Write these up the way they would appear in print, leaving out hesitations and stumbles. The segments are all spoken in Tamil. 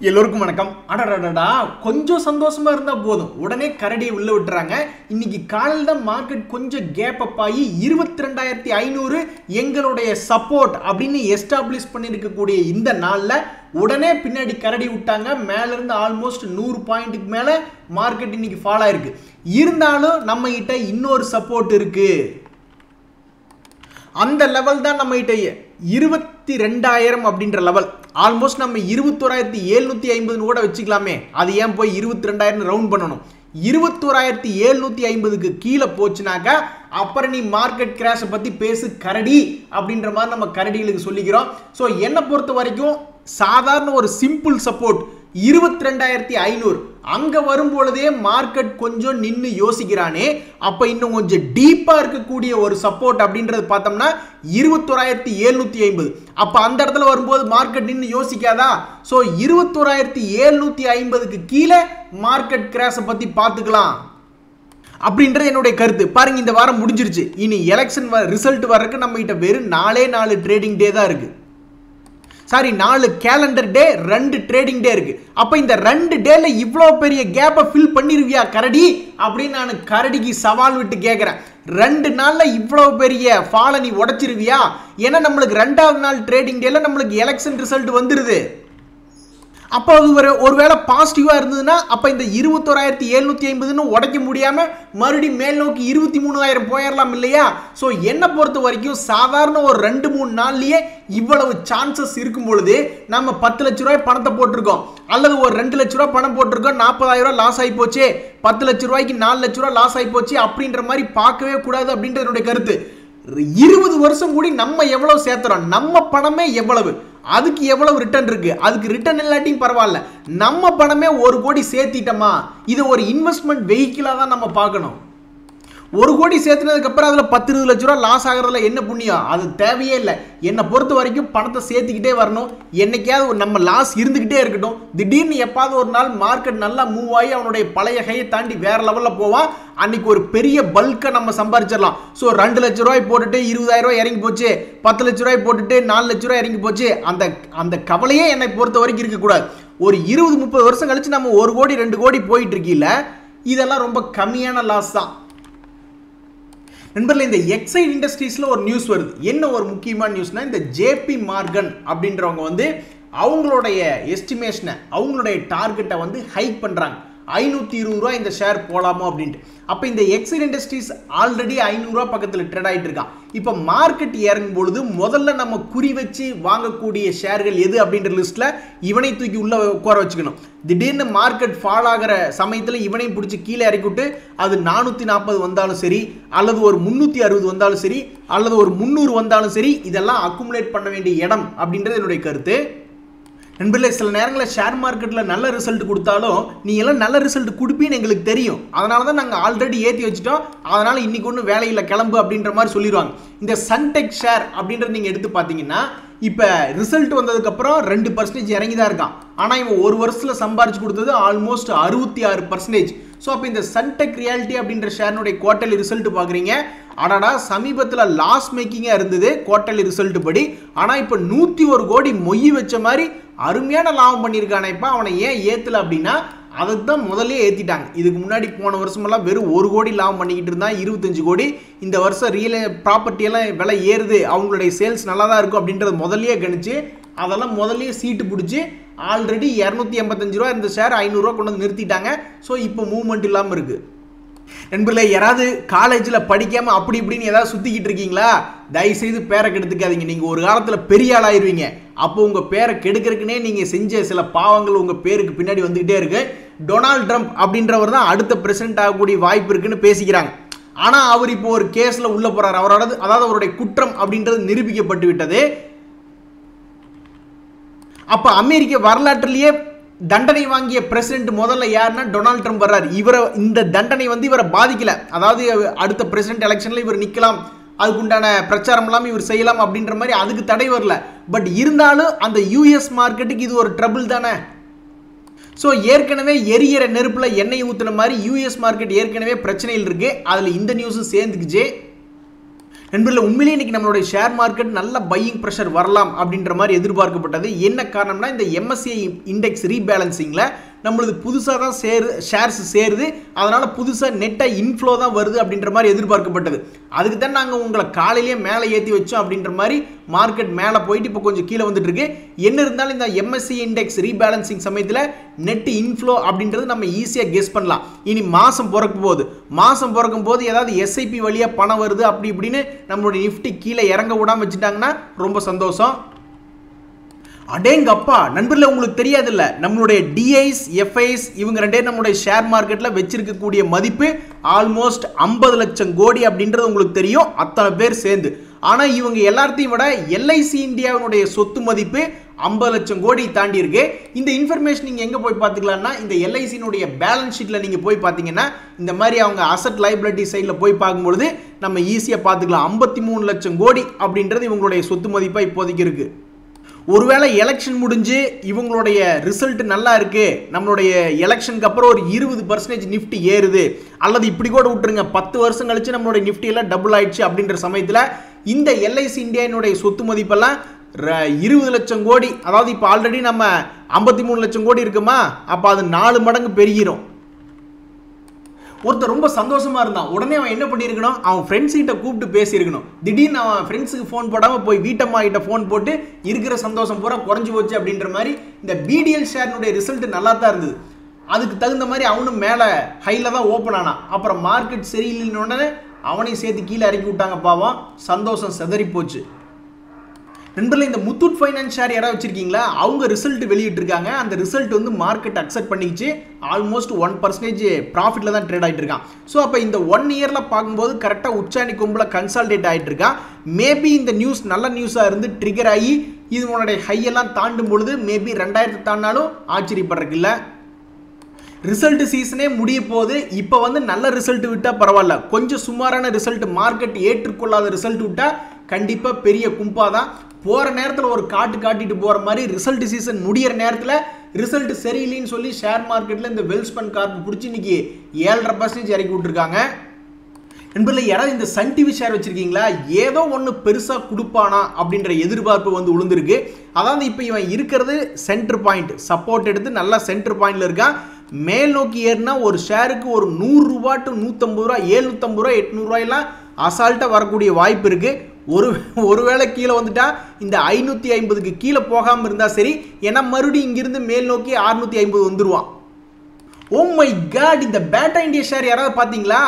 எல்லோருக்கும் வணக்கம். அடடடடா கொஞ்சம் சந்தோஷமா இருந்தா போதும் உடனே கரடியை உள்ள விட்டுறாங்க. இன்னைக்கு காலையில் தான் மார்க்கெட் கொஞ்சம் கேப் அப் ஆகி 22,500 எங்களுடைய சப்போர்ட் அப்படின்னு எஸ்டாப்ளிஷ் பண்ணியிருக்கக்கூடிய இந்த நாளில் உடனே பின்னாடி கரடி விட்டாங்க. மேல இருந்து ஆல்மோஸ்ட் 100 பாயிண்ட்டுக்கு மேல மார்க்கெட் இன்னைக்கு ஃபால் ஆயிருக்கு. இருந்தாலும் நம்ம கிட்ட இன்னொரு சப்போர்ட் இருக்கு. அந்த லெவல் தான் நம்ம கிட்ட 22,000 அப்படின்ற லெவல். ஆல்மோஸ்ட் நம்ம 21,750 கூட வச்சுக்கலாமே. அது ஏன் போய் 22,000 ரவுண்ட் பண்ணணும்? 21,750க்கு கீழே போச்சுனாக்கா அப்புறம் நீ மார்க்கெட் கிராஷ் பத்தி பேசு கரடி அப்படின்ற மாதிரி நம்ம கரடிகளுக்கு சொல்லிக்கிறோம். ஸோ என்னை பொறுத்த வரைக்கும் சாதாரண ஒரு சிம்பிள் சப்போர்ட் 22,500 அங்க வரும்பொழுதே மார்க்கெட் கொஞ்சம் நின்று யோசிக்கிறானே, அப்ப இன்னும் கொஞ்சம் டீப்பா இருக்கக்கூடிய ஒரு சப்போர்ட் அப்படின்றது பார்த்தோம்னா 21,750. அப்ப அந்த இடத்துல வரும்போது மார்க்கெட் நின்று யோசிக்காதா? சோ 21,750க்கு கீழே மார்க்கெட் கிராஷ் பத்தி பார்த்துக்கலாம் அப்படின்றது என்னுடைய கருத்து. பாருங்க, இந்த வாரம் முடிஞ்சிருச்சு. இனி எலெக்ஷன் ரிசல்ட் வர்றதுக்கு நம்ம கிட்ட வெறும் 4 ட்ரேடிங் டே தான் இருக்கு. சாரி, 4 கேலண்டர் டே, 2 ட்ரேடிங் டே இருக்கு. அப்ப இந்த 2 டேல இவ்வளோ பெரிய கேப்பை ஃபில் பண்ணிருவியா கரடி அப்படின்னு நான் கரடிக்கு சவால் விட்டு கேட்கிறேன். 2 நாள்ல இவ்வளவு பெரிய ஃபாலை நீ உடைச்சிருவியா? ஏன்னா நம்மளுக்கு 2வது நாள் ட்ரேடிங் டேல நம்மளுக்கு எலெக்ஷன் ரிசல்ட் வந்துருது. அப்போ அது ஒருவேளை பாசிட்டிவா இருந்ததுன்னா அப்ப இந்த 21,750 உடைக்க முடியாம மறுபடியும் மேல் நோக்கி 23,000 போயிடலாம் இல்லையா? ஸோ என்னை பொறுத்த வரைக்கும் சாதாரண ஒரு 2-3 நாள்லயே இவ்வளவு சான்சஸ் இருக்கும் பொழுது நம்ம 10 லட்ச ரூபாய் பணத்தை போட்டிருக்கோம், அல்லது ஒரு 2 லட்ச ரூபாய் பணம் போட்டிருக்கோம், 40,000 லாஸ் ஆகி போச்சு, 10 லட்ச ரூபாய்க்கு 4 லட்ச ரூபாய் லாஸ் ஆகி போச்சு அப்படின்ற மாதிரி பார்க்கவே கூடாது அப்படின்றது என்னுடைய கருத்து. 20 வருஷம் கூடி நம்ம எவ்வளவு சேர்த்துறோம், நம்ம பணமே எவ்வளவு, அதுக்கு எவ்வளவு ரிட்டர்ன் இருக்கு, அதுக்கு ரிட்டர்ன் இல்லாட்டியும் பரவாயில்ல, நம்ம பணமே 1 கோடி சேர்த்திட்டோமா, இது ஒரு இன்வெஸ்ட்மெண்ட் வெஹிக்கிளா தான் நம்ம பார்க்கணும். 1 கோடி சேர்த்துனதுக்கு அப்புறம் அதுல 10-20 லட்ச ரூபாய் லாஸ் ஆகிறதுல என்ன புண்ணியம்? அது தேவையே இல்லை. என்னை பொறுத்த வரைக்கும் பணத்தை சேர்த்துக்கிட்டே வரணும். என்னைக்காவது நம்ம லாஸ் இருந்துகிட்டே இருக்கட்டும். திடீர்னு எப்பாவது ஒரு நாள் மார்க்கெட் நல்லா மூவ் ஆகி அவனுடைய பழைய கையை தாண்டி வேற லெவல்ல போவான். அன்னைக்கு ஒரு பெரிய பல்கை நம்ம சம்பாதிச்சிடலாம். ஸோ 2 லட்ச ரூபாய் போட்டுட்டு 20,000 ரூபாய் இறங்கி போச்சு, 10 லட்ச ரூபாய் போட்டுட்டு 4 லட்ச ரூபாய் இறங்கி போச்சு, அந்த கவலையே என்னை பொறுத்த வரைக்கும் இருக்கக்கூடாது. ஒரு 20-30 வருஷம் கழிச்சு நம்ம 1 கோடி 2 கோடி போயிட்டு இருக்கீல, இதெல்லாம் ரொம்ப கம்மியான லாஸ் தான். நண்பர்களே, இந்த எக்ஸைட் இண்டஸ்ட்ரீஸ்ல ஒரு நியூஸ் வருது. என்ன ஒரு முக்கியமான நியூஸ்னா, இந்த ஜேபி மார்கன் அப்படின்றவங்க அவங்களுடைய எஸ்டிமேஷனை, அவங்களுடைய டார்கெட்டை ஹைக் பண்றாங்க. 520 ரூபாய் இந்த ஷேர் போலாமோ அப்படின்ட்டு. அப்ப இந்த எக்ஸைட் இண்டஸ்ட்ரீஸ் ஆல்ரெடி 500 ரூபாய் பக்கத்தில் ட்ரேட் ஆயிட்டு இருக்கான். இப்ப மார்க்கெட் இறங்கும் பொழுது முதல்ல நம்ம குறி வச்சு வாங்கக்கூடிய ஷேர்கள் எது அப்படின்ற லிஸ்ட்ல இவனை தூக்கி உள்ள உட்கார வச்சுக்கணும். திடீர்னு மார்க்கெட் ஃபால் ஆகிற சமயத்தில் இவனையும் பிடிச்சி கீழே இறக்கி விட்டு அது 440 வந்தாலும் சரி, அல்லது ஒரு 360 வந்தாலும் சரி, அல்லது ஒரு 300 வந்தாலும் சரி, இதெல்லாம் அக்குமுலேட் பண்ண வேண்டிய இடம் அப்படின்றது என்னுடைய கருத்து. நண்பர்களே, சில நேரங்களில் ஷேர் மார்க்கெட்டில் நல்ல ரிசல்ட் கொடுத்தாலும் நீ எல்லாம் நல்ல ரிசல்ட் கொடுப்பீன்னு எங்களுக்கு தெரியும், அதனால தான் நாங்கள் ஆல்ரெடி ஏற்றி வச்சுட்டோம், அதனால் இன்னைக்கு ஒன்றும் வேலையில் கிளம்பு அப்படின்ற மாதிரி சொல்லிடுவாங்க. இந்த சன்டெக் ஷேர் அப்படின்றத நீங்கள் எடுத்து பார்த்தீங்கன்னா இப்போ ரிசல்ட் வந்ததுக்கப்புறம் 2% இறங்கி தான் இருக்கான். ஆனால் இவன் ஒரு வருஷத்தில் சம்பாரிச்சு கொடுத்தது ஆல்மோஸ்ட் 66%. ஸோ அப்போ இந்த சன்டெக் ரியாலிட்டி அப்படின்ற ஷேர்னுடைய குவார்டர்லி ரிசல்ட் பார்க்குறீங்க, அடாடா சமீபத்தில் லாஸ் மேக்கிங்காக இருந்தது குவார்டர்லி ரிசல்ட் படி. ஆனால் இப்போ 101 கோடி மொய் வச்ச மாதிரி அருமையான லாபம் பண்ணியிருக்கானே. இப்போ அவனை ஏன் ஏற்றலை அப்படின்னா அதுக்கு தான் முதலே ஏற்றிட்டாங்க. இதுக்கு முன்னாடி போன வருஷமெல்லாம் வெறும் 1 கோடி லாபம் பண்ணிக்கிட்டு இருந்தான், 25 கோடி. இந்த வருஷம் ரியல் ப்ராப்பர்ட்டியெல்லாம் விலை ஏறுது, அவங்களுடைய சேல்ஸ் நல்லா தான் இருக்கும் அப்படின்றத முதல்லையே கணிச்சு அதெல்லாம் முதல்லையே சீட்டு பிடிச்சி ஆல்ரெடி 285 ரூபா இந்த ஷேர் 500 ரூபா கொண்டு வந்து நிறுத்திட்டாங்க. ஸோ இப்போ மூவ்மெண்ட் இல்லாமல் இருக்கு. நண்பர்களே, யாராவது காலேஜில் படிக்காமல் அப்படி இப்படின்னு ஏதாவது சுற்றிக்கிட்டு இருக்கீங்களா? தயவுசெய்து பேரை கெடுத்துக்காதீங்க. நீங்கள் ஒரு காலத்தில் பெரிய ஆளாயிருவீங்க. அப்போ உங்கள் பேரை கெடுக்கிறதுக்குனே நீங்கள் செஞ்ச சில பாவங்கள் உங்கள் பேருக்கு பின்னாடி வந்துக்கிட்டே இருக்கு. டொனால்ட் ட்ரம்ப் அப்படின்றவர் தான் அடுத்த பிரசிடென்ட் ஆகக்கூடிய வாய்ப்பு இருக்குன்னு பேசிக்கிறாங்க. ஆனால் அவர் இப்போ ஒரு கேஸில் உள்ள போறார். அதாவது அவருடைய குற்றம் அப்படின்றது நிரூபிக்கப்பட்டு விட்டது. அப்போ அமெரிக்க வரலாற்றிலேயே தண்டனை வாங்கிய பிரசிடென்ட் முதல்ல யாருன்னா டொனால்ட் ட்ரம்ப் வர்றாரு. இந்த தண்டனை இவரை பாதிக்கல. அதாவது அடுத்த பிரசிடென்ட் எலெக்ஷன்ல இவர் நிக்கலாம், அதுக்குண்டான பிரச்சாரம் எல்லாம் இவர் செய்யலாம் அப்படின்ற மாதிரி அதுக்கு தடை வரல. பட் இருந்தாலும் அந்த யூஎஸ் மார்க்கெட்டுக்கு இது ஒரு ட்ரபிள் தானே. ஸோ ஏற்கனவே எரியிற நெருப்புல எண்ணெய் ஊத்துன மாதிரி யூஎஸ் மார்க்கெட் ஏற்கனவே பிரச்சனையில் இருக்கு. அதுல இந்த நியூஸும் சேர்ந்துக்குச்சு. நண்பர்களே, உண்மையிலேயே இன்னைக்கு நம்மளுடைய ஷேர் மார்க்கெட் நல்ல பையிங் ப்ரெஷர் வரலாம் அப்படின்ற மாதிரி எதிர்பார்க்கப்பட்டது. என்ன காரணம்னா, இந்த MSCI இண்டெக்ஸ் ரீபேலன்சிங்ல நம்மளுக்கு புதுசாக தான் ஷேர்ஸ் சேருது, அதனால புதுசாக நெட்டாக இன்ஃப்ளோ தான் வருது அப்படின்ற மாதிரி எதிர்பார்க்கப்பட்டது. அதுக்கு தான் நாங்கள் உங்களை காலையிலேயே மேலே ஏற்றி வச்சோம் அப்படின்ற மாதிரி மார்க்கெட் மேலே போயிட்டு இப்போ கொஞ்சம் கீழே வந்துட்டு இருக்கு. என்ன இருந்தாலும் இந்த MSCI இண்டெக்ஸ் ரீபேலன்சிங் சமயத்தில் நெட் இன்ஃப்ளோ அப்படின்றது நம்ம ஈஸியாக கெஸ் பண்ணலாம். இனி மாதம் பிறக்கும் போது ஏதாவது SIP வழியாக பணம் வருது அப்படி இப்படின்னு நம்மளுடைய நிஃப்டி கீழே இறங்க விடாமல் வச்சுட்டாங்கன்னா ரொம்ப சந்தோஷம். அடேங்கப்பா நண்பர்களே, உங்களுக்கு தெரியாது இல்ல, நம்மளுடைய DIs FIs இவங்க ரெண்டே நம்மளுடைய ஷேர் மார்க்கெட்ல வச்சிருக்கக்கூடிய மதிப்பு ஆல்மோஸ்ட் 50 லட்சம் கோடி அப்படின்றது உங்களுக்கு தெரியும், அத்தனை பேர் சேர்ந்து. ஆனா இவங்க எல்லாத்தையும் விட LIC இந்தியாவினுடைய சொத்து மதிப்பு 50 லட்சம் கோடி தாண்டி இருக்கு. இந்த இன்ஃபர்மேஷன் நீங்க எங்க போய் பார்த்துக்கலாம்னா, இந்த LICனுடைய பேலன்ஸ் ஷீட்ல நீங்க போய் பார்த்தீங்கன்னா இந்த மாதிரி அவங்க அசெட் லைபிலிட்டி சைட்ல போய் பார்க்கும்பொழுது நம்ம ஈஸியா பார்த்துக்கலாம். 53 லட்சம் கோடி அப்படின்றது இவங்களுடைய சொத்து மதிப்பா இப்போதைக்கு இருக்கு. ஒருவேளை எலெக்ஷன் முடிஞ்சு இவங்களுடைய ரிசல்ட் நல்லா இருக்கு, நம்மளுடைய எலெக்ஷனுக்கு அப்புறம் ஒரு 20% நிஃப்டி ஏறுது, அல்லது இப்படி கூட விட்டுருங்க 10 வருஷம் கழிச்சு நம்மளுடைய நிஃப்டி எல்லாம் டபுள் ஆயிடுச்சு அப்படின்ற சமயத்தில் இந்த LIC இந்தியாவினுடைய சொத்து மதிப்பெல்லாம் 20 லட்சம் கோடி, அதாவது இப்போ ஆல்ரெடி நம்ம 53 லட்சம் கோடி இருக்குமா, அப்போ அது 4 மடங்கு பெருகிரும். ஒருத்தர் ரொம்ப சந்தோஷமா இருந்தான், உடனே அவன் என்ன பண்ணியிருக்கணும், அவன் ஃப்ரெண்ட்ஸ் கிட்ட கூப்பிட்டு பேசியிருக்கணும். திடீர்னு அவன் ஃப்ரெண்ட்ஸுக்கு ஃபோன் போடாமல் போய் வீட்டம்மா கிட்ட ஃபோன் போட்டு இருக்கிற சந்தோஷம் பூரா குறைஞ்சி போச்சு அப்படின்ற மாதிரி இந்த BDL ஷேர்னுடைய ரிசல்ட் நல்லா தான் இருந்தது. அதுக்கு தகுந்த மாதிரி அவனும் மேலே ஹையில் தான் ஓப்பன் ஆனான். அப்புறம் மார்க்கெட் சரியில்லைன்னு அவனையும் சேர்த்து கீழே இறக்கி விட்டாங்க, பாவம் சந்தோஷம் செதறி போச்சு. நண்பர்களே, இந்த முத்தூட் ஃபைனான்ஸ் ஷேர் யாராவது வச்சிருக்கீங்களா, அவங்க ரிசல்ட் வெளியிட்டிருக்காங்க. அந்த ரிசல்ட் வந்து மார்க்கெட் அக்செப்ட் பண்ணிச்சு, ஆல்மோஸ்ட் 1% ப்ராஃபிட்ல தான் ட்ரேட் ஆகிட்டு இருக்கான். ஸோ அப்போ இந்த 1 இயர்ல பார்க்கும்போது கரெக்டாக உச்சாணி கொம்புல கன்சால்டேட் ஆகிட்டு இருக்கான். மேபி இந்த நியூஸ் நல்ல நியூஸாக இருந்து ட்ரிகர் ஆகி இதனுடைய ஹையெல்லாம் தாண்டும் பொழுது மேபி 2000 தாண்டாலும் ஆச்சரியப்படுறதுக்கு இல்லை. ரிசல்ட் சீசனே முடிய போது, இப்போ வந்து நல்ல ரிசல்ட் விட்டா பரவாயில்ல, கொஞ்சம் சுமாரான ரிசல்ட் மார்க்கெட் ஏற்றுக்கொள்ளாத ரிசல்ட் விட்டா கண்டிப்பா பெரிய கும்பா தான். போற நேரத்தில் ஒரு காட்டிட்டு போற மாதிரி ரிசல்ட் சீசன் முடியிற நேரத்தில் ரிசல்ட் சரியில்லைன்னு சொல்லி ஷேர் மார்க்கெட்ல இந்த வெல்ஸ்பன் கார்ப் பிடிச்சி இன்னைக்கு 7.5% இறக்கி விட்டுருக்காங்க. நண்பர்களே, யாராவது இந்த சன் டிவி ஷேர் வச்சிருக்கீங்களா, ஏதோ ஒன்று பெருசாக கொடுப்பானா அப்படின்ற எதிர்பார்ப்பு வந்து விழுந்திருக்கு. அதாவது இப்போ இவன் இருக்கிறது சென்டர் பாயிண்ட், சப்போர்ட் எடுத்து நல்லா சென்டர் பாயிண்ட்ல இருக்கான். மேல் நோக்கி ஏறினா ஒரு ஷேருக்கு ஒரு 100 ரூபா டு 150 ரூபா, 750 ரூபா, 800 ரூபாயெல்லாம் அசால்ட்டாக வரக்கூடிய வாய்ப்பு இருக்கு. ஒருவேளை கீழே வந்துட்டா இந்த 550க்கு கீழே போகாமல் இருந்தால் சரி, ஏன்னா மறுபடியும் இங்கிருந்து மேல் நோக்கி 650 வந்துருவான். ஓ மை காட், இந்த பேட்டா இந்தியா ஷேர் யாராவது பார்த்தீங்களா,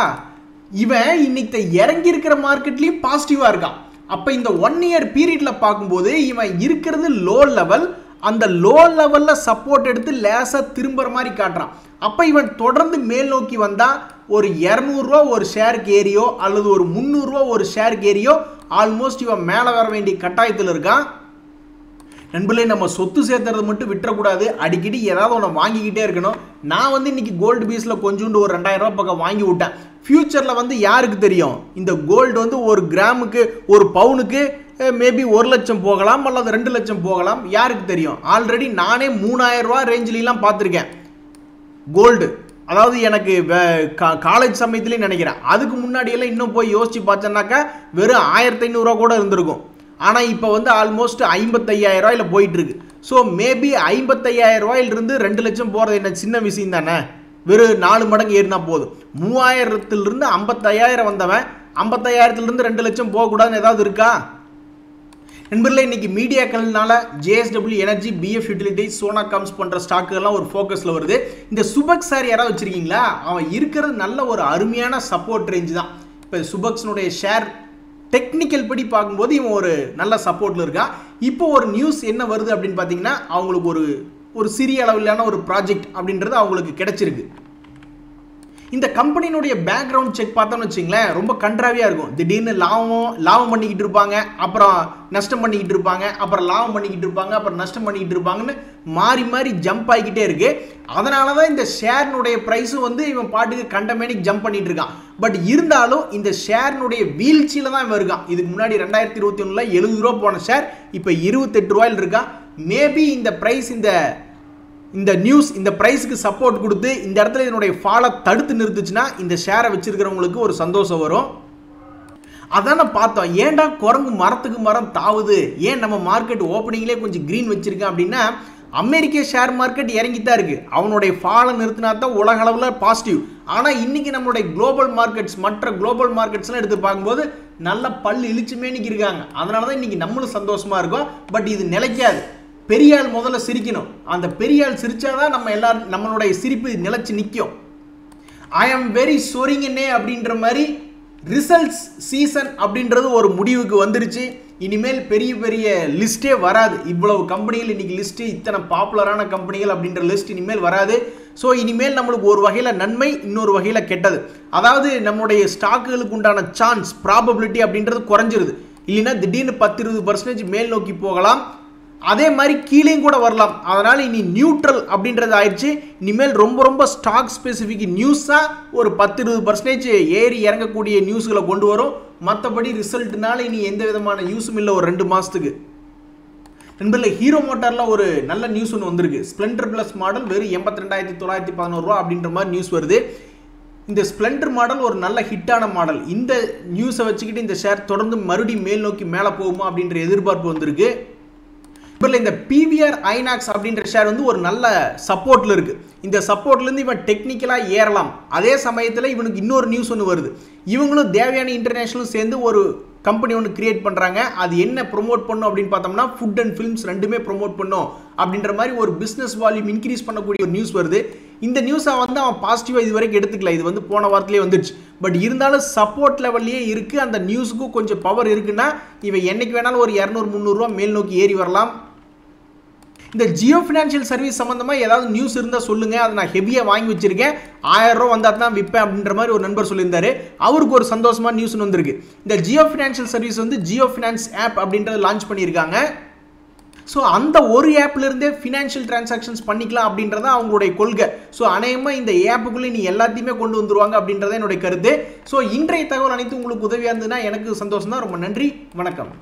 இவன் இன்னைக்கு இறங்கி இருக்கிற மார்க்கெட்லயும் பாசிட்டிவா இருக்கான். அப்ப இந்த 1 இயர் பீரியட்ல பார்க்கும்போது இவன் இருக்கிறது லோ லெவல், அந்த லோ லெவல்ல சப்போர்ட் எடுத்து லேசா திரும்புற மாதிரி காட்டுறான். அப்ப இவன் தொடர்ந்து மேல் நோக்கி வந்தா ஒரு 200 ரூபா ஒரு ஷேருக்கு ஏரியோ அல்லது ஒரு 300 ரூபா ஒரு ஷேருக்கு ஏரியோ ஆல்மோஸ்ட் இவன் மேலே வர வேண்டிய கட்டாயத்தில் இருக்கான். நண்பர்களே, நம்ம சொத்து சேர்த்துறது மட்டும் விட்டுறக்கூடாது, அடிக்கடி ஏதாவது ஒன்று வாங்கிக்கிட்டே இருக்கணும். நான் வந்து இன்னைக்கு கோல்டு பீஸில் கொஞ்சோண்டு ஒரு 2000 ரூபா பக்கம் வாங்கி விட்டேன். ஃபியூச்சரில் வந்து யாருக்கு தெரியும், இந்த கோல்டு வந்து ஒரு கிராமுக்கு ஒரு பவுனுக்கு மேபி 1 லட்சம் போகலாம் அல்லது 2 லட்சம் போகலாம், யாருக்கு தெரியும். ஆல்ரெடி நானே 3000 ரூபா ரேஞ்சிலாம் பார்த்துருக்கேன் கோல்டு. அதாவது எனக்கு காலேஜ் சமயத்துலேயும் நினைக்கிறேன், அதுக்கு முன்னாடியெல்லாம் இன்னும் போய் யோசிச்சு பார்த்தோன்னாக்கா வெறும் 1500 ரூபா கூட இருந்திருக்கும். ஆனால் இப்போ வந்து ஆல்மோஸ்ட் 55,000 ரூபாயில் போயிட்டு இருக்கு. ஸோ மேபி 55,000 ரூபாயிலிருந்து 2 லட்சம் போகிறது என்ன சின்ன விஷயம் தானே, வெறும் 4 மடங்கு ஏறினா போதும். 3000லிருந்து 55,000 வந்தவன் 55,000லிருந்து 2 லட்சம் போகக்கூடாதுன்னு ஏதாவது இருக்கா? நண்பர்களே, இன்னைக்கு மீடியாக்கள்னால JSW energy, BF utilities, Sona comes போன்ற ஸ்டாக்குகள்லாம் ஒரு ஃபோக்கஸில் வருது. இந்த சுபக்ஸ் ஷேர் யாராவது வச்சிருக்கீங்களா, அவன் இருக்கிறது நல்ல ஒரு அருமையான சப்போர்ட் ரேஞ்சு தான். இப்போ சுபக்ஸ்னுடைய ஷேர் டெக்னிக்கல் படி பார்க்கும்போது இவன் ஒரு நல்ல சப்போர்ட்டில் இருக்கான். இப்போ ஒரு நியூஸ் என்ன வருது அப்படின்னு பார்த்தீங்கன்னா, அவங்களுக்கு ஒரு சிறிய அளவிலான ஒரு ப்ராஜெக்ட் அப்படின்றது அவங்களுக்கு கிடைச்சிருக்கு. இந்த கம்பெனியினுடைய பேக்ரவுண்ட் செக் பார்த்தோம்னு வச்சுங்களேன், ரொம்ப கண்ட்ராவியாக இருக்கும். திடீர்னு லாபம் பண்ணிக்கிட்டு இருப்பாங்க, அப்புறம் நஷ்டம் பண்ணிக்கிட்டு இருப்பாங்க, அப்புறம் லாபம் பண்ணிக்கிட்டு இருப்பாங்க, அப்புறம் நஷ்டம் பண்ணிக்கிட்டு இருப்பாங்கன்னு மாறி மாறி ஜம்ப் ஆகிக்கிட்டே இருக்கு. அதனால தான் இந்த ஷேர்னுடைய ப்ரைஸும் வந்து இவன் பாட்டுக்கு கண்டமேனிக் ஜம்ப் பண்ணிட்டு இருக்கான். பட் இருந்தாலும் இந்த ஷேர்னுடைய வீழ்ச்சியில் தான் இவன் இருக்கான். இதுக்கு முன்னாடி 2021 70 ரூபா போன ஷேர் இப்போ 28 ரூபாயில் இருக்கான். மேபி இந்த ப்ரைஸ் இந்த நியூஸ் இந்த பிரைஸ்க்கு சப்போர்ட் கொடுத்து இந்த இடத்துல இதனுடைய ஃபாலை தடுத்து நிறுத்துச்சுன்னா இந்த ஷேரை வச்சிருக்கிறவங்களுக்கு ஒரு சந்தோஷம் வரும். அதான பார்த்தோம். ஏன்டா குரங்கு மரத்துக்கு மரம் தாவுது, ஏன் நம்ம மார்க்கெட் ஓப்பனிங்லேயே கொஞ்சம் க்ரீன் வச்சிருக்கேன் அப்படின்னா, அமெரிக்க ஷேர் மார்க்கெட் இறங்கித்தான் இருக்கு. அவனுடைய ஃபாலை நிறுத்தினா தான் உலக அளவில் பாசிட்டிவ். ஆனால் இன்னைக்கு நம்மளுடைய குளோபல் மார்க்கெட்ஸ், மற்ற குளோபல் மார்க்கெட்ஸ்லாம் எடுத்து பார்க்கும்போது நல்ல பல் இழிச்சுமே இன்னைக்கு இருக்காங்க. அதனால தான் இன்னைக்கு நம்மளும் சந்தோஷமா இருக்கோம். பட் இது நிலைக்காது. பெரியாள் முதல்ல சிரிக்கணும். அந்த பெரியாள் சிரிச்சாதான் நம்ம எல்லாரும் நம்மளுடைய சிரிப்பு நிலைச்சு நிற்கும். ஐ ஆம் வெரி சொரிங்கன்னே அப்படின்ற மாதிரி ரிசல்ட்ஸ் சீசன் அப்படின்றது ஒரு முடிவுக்கு வந்துருச்சு. இனிமேல் பெரிய பெரிய லிஸ்ட்டே வராது. இவ்வளவு கம்பெனிகள் இன்னைக்கு லிஸ்ட்டு, இத்தனை பாப்புலரான கம்பெனிகள் அப்படின்ற லிஸ்ட் இனிமேல் வராது. ஸோ இனிமேல் நம்மளுக்கு ஒரு வகையில் நன்மை, இன்னொரு வகையில் கெட்டது. அதாவது நம்மளுடைய ஸ்டாக்குகளுக்கு உண்டான சான்ஸ், ப்ராபபிலிட்டி அப்படின்றது குறைஞ்சிருது. இல்லைன்னா திடீர்னு 10-20% மேல் நோக்கி போகலாம். அதே மாதிரி கீழேயும் கூட வரலாம். அதனால் இனி நியூட்ரல் அப்படின்றது ஆயிடுச்சு. இனிமேல் ரொம்ப ரொம்ப ஸ்டாக் ஸ்பெசிஃபிக் நியூஸாக ஒரு 10-20% ஏறி இறங்கக்கூடிய நியூஸ்களை கொண்டு வரும். மற்றபடி ரிசல்ட்னால இனி எந்த விதமான நியூஸும் இல்லை ஒரு 2 மாதத்துக்கு. நண்பர்களே, ஹீரோ மோட்டாரில் ஒரு நல்ல நியூஸ் ஒன்று வந்திருக்கு. ஸ்ப்ளெண்டர் ப்ளஸ் மாடல் வெறும் 82,911 ரூபா அப்படின்ற மாதிரி நியூஸ் வருது. இந்த ஸ்ப்ளெண்டர் மாடல் ஒரு நல்ல ஹிட்டான மாடல். இந்த நியூஸை வச்சுக்கிட்டு இந்த ஷேர் தொடர்ந்து மறுபடியும் மேல் நோக்கி மேலே போகுமா அப்படின்ற எதிர்பார்ப்பு வந்திருக்கு. இந்த PVR INOX அப்படின்ற ஷேர் வந்து ஒரு நல்ல சப்போர்ட்ல இருக்கு. இந்த சப்போர்ட்லேருந்து இவன் டெக்னிக்கலாக ஏறலாம். அதே சமயத்தில் இவனுக்கு இன்னொரு நியூஸ் ஒன்று வருது. இவங்களும் தேவயானி இன்டர்நேஷனலும் சேர்ந்து ஒரு கம்பெனி ஒன்று கிரியேட் பண்ணுறாங்க. அது என்ன ப்ரொமோட் பண்ணும் அப்படின்னு பார்த்தோம்னா, ஃபுட் அண்ட் ஃபிலிம்ஸ் ரெண்டுமே ப்ரொமோட் பண்ணும் அப்படின்ற மாதிரி ஒரு பிஸ்னஸ் வால்யூம் இன்க்ரீஸ் பண்ணக்கூடிய ஒரு நியூஸ் வருது. இந்த நியூஸை வந்து அவன் பாசிட்டிவாக இது வரைக்கும் எடுத்துக்கல. இது வந்து போன வாரத்திலே வந்துடுச்சு. பட் இருந்தாலும் சப்போர்ட் லெவல்லையே இருக்குது. அந்த நியூஸுக்கும் கொஞ்சம் பவர் இருக்குன்னா இவன் என்னைக்கு வேணாலும் ஒரு 200-300 ரூபா மேல் நோக்கி ஏறி வரலாம். இந்த ஜியோ ஃபினான்ஷியல் சர்வீஸ் சம்மந்தமாக ஏதாவது நியூஸ் இருந்தால் சொல்லுங்கள். அதை நான் ஹெவியாக வாங்கி வச்சிருக்கேன். 1000 ரூபா வந்தால் தான் விற்பேன் அப்படின்ற மாதிரி ஒரு நண்பர் சொல்லியிருந்தாரு. அவருக்கு ஒரு சந்தோஷமான நியூஸ் வந்திருக்கு. இந்த ஜியோ ஃபினான்ஷியல் சர்வீஸ் வந்து ஜியோ ஃபினான்ஸ் ஆப் அப்படின்றத லான்ச் பண்ணியிருக்காங்க. ஸோ அந்த ஒரு ஆப்லேருந்தே ஃபினான்ஷியல் டிரான்சாக்ஷன்ஸ் பண்ணிக்கலாம் அப்படின்றத அவங்களுடைய கொள்கை. ஸோ அநேகமாக இந்த ஆப்புக்குள்ளே நீ எல்லாத்தையுமே கொண்டு வந்துருவாங்க அப்படின்றத என்னுடைய கருத்து. ஸோ இன்றைய தகவல் அனைத்து உங்களுக்கு உதவியாக இருந்ததுன்னா எனக்கு சந்தோஷம் தான். ரொம்ப நன்றி, வணக்கம்.